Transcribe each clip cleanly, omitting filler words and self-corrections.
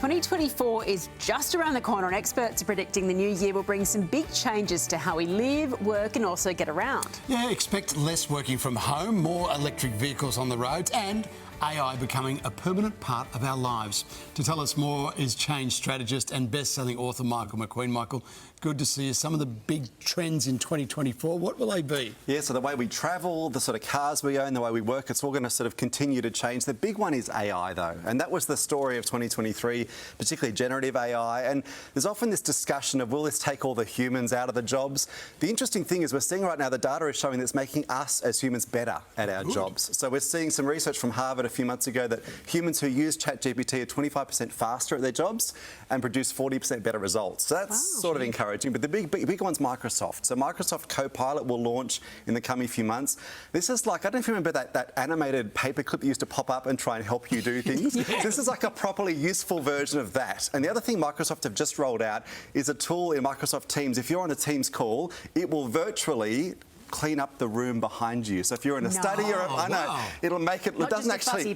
2024 is just around the corner and experts are predicting the new year will bring some big changes to how we live, work and also get around. Yeah, expect less working from home, more electric vehicles on the roads and AI becoming a permanent part of our lives. To tell us more is change strategist and best-selling author Michael McQueen. Michael, good to see you. Some of the big trends in 2024, what will they be? Yeah, so the way we travel, the sort of cars we own, the way we work, it's all going to sort of continue to change. The big one is AI, though, and that was the story of 2023, particularly generative AI. And there's often this discussion of, will this take all the humans out of the jobs? The interesting thing is we're seeing right now the data is showing that it's making us as humans better at our jobs. So we're seeing some research from Harvard a few months ago that humans who use ChatGPT are 25% faster at their jobs and produce 40% better results. So that's sort of encouraging. But the big one's Microsoft. So Microsoft Copilot will launch in the coming few months. This is like, I don't know if you remember that animated paperclip that used to pop up and try and help you do things. Yes. This is like a properly useful version of that. And the other thing Microsoft have just rolled out is a tool in Microsoft Teams. If you're on a Teams call, it will virtually clean up the room behind you. So if you're in a study or I know, it'll make it. Not doesn't just a actually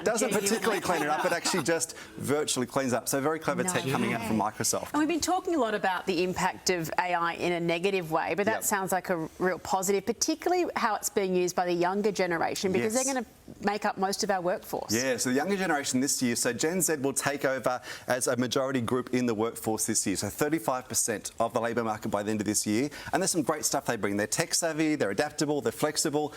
doesn't particularly clean it up. It actually just virtually cleans up. So very clever tech coming out from Microsoft. And we've been talking a lot about the impact of AI in a negative way, but that sounds like a real positive, particularly how it's being used by the younger generation because they're going to make up most of our workforce. Yeah, so the younger generation this year, so Gen Z will take over as a majority group in the workforce this year. So 35% of the labour market by the end of this year. And there's some great stuff they bring. They're tech savvy, they're adaptable, they're flexible,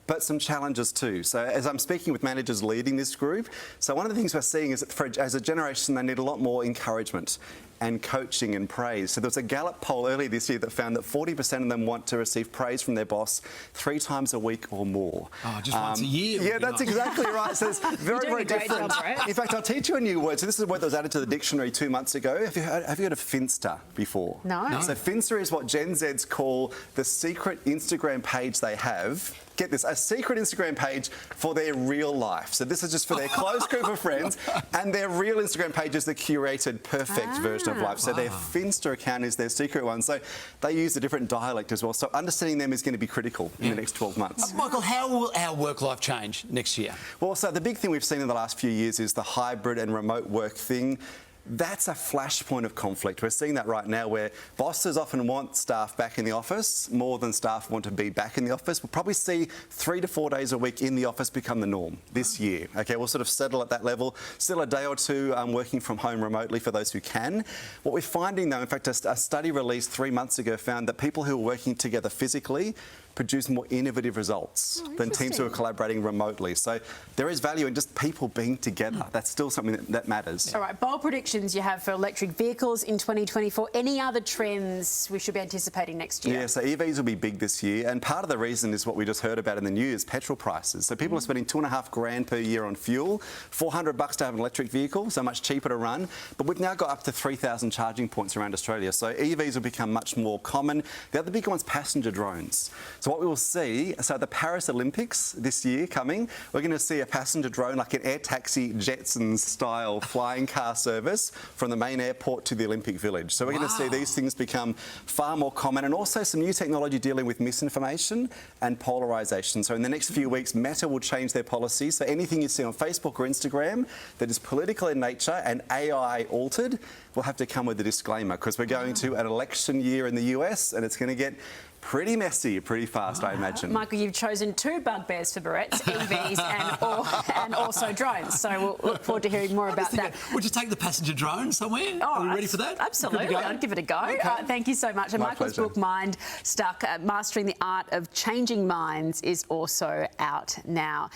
but some challenges too. So as I'm speaking with managers leading this group, so one of the things we're seeing is that as a generation, they need a lot more encouragement and coaching and praise. So there was a Gallup poll earlier this year that found that 40% of them want to receive praise from their boss 3 times a week or more. Oh, just once a year. Yeah, that's exactly right. So it's very different. In fact, I'll teach you a new word. So this is a word that was added to the dictionary 2 months ago. Have you heard of Finster before? No. So Finster is what Gen Zs call the secret Instagram page they have. Get this, a secret Instagram page for their real life. So this is just for their close group of friends, and their real Instagram page is the curated, perfect version of life. So their Finster account is their secret one. So they use a different dialect as well. So understanding them is going to be critical in the next 12 months. Michael, how will our work life change next year? Well, so the big thing we've seen in the last few years is the hybrid and remote work thing. That's a flashpoint of conflict. We're seeing that right now where bosses often want staff back in the office more than staff want to be back in the office. We'll probably see 3 to 4 days a week in the office become the norm this year. Okay, we'll sort of settle at that level. Still a day or two working from home remotely for those who can. What we're finding though, in fact, a study released 3 months ago found that people who are working together physically produce more innovative results than teams who are collaborating remotely. So there is value in just people being together. That's still something that matters. All right, bold predictions you have for electric vehicles in 2024. Any other trends we should be anticipating next year? Yeah, so EVs will be big this year, and part of the reason is what we just heard about in the news, petrol prices. So people are spending $2.5 grand per year on fuel, $400 to have an electric vehicle, so much cheaper to run. But we've now got up to 3,000 charging points around Australia, so EVs will become much more common. The other big one's passenger drones. So what we will see, so the Paris Olympics this year coming, we're going to see a passenger drone like an air taxi Jetsons style flying car service from the main airport to the Olympic Village. So we're going to see these things become far more common, and also some new technology dealing with misinformation and polarisation. So in the next few weeks, Meta will change their policy. So anything you see on Facebook or Instagram that is political in nature and AI altered will have to come with a disclaimer, because we're going to an election year in the US and it's going to get pretty messy, pretty fast, I imagine. Michael, you've chosen 2 bugbears for Barrett's, EVs and also drones. So we'll look forward to hearing more about that. Would you take the passenger drone somewhere? Are we ready for that? Absolutely, I'd give it a go. Okay. Thank you so much. And Michael's book, Mind Stuck, Mastering the Art of Changing Minds, is also out now.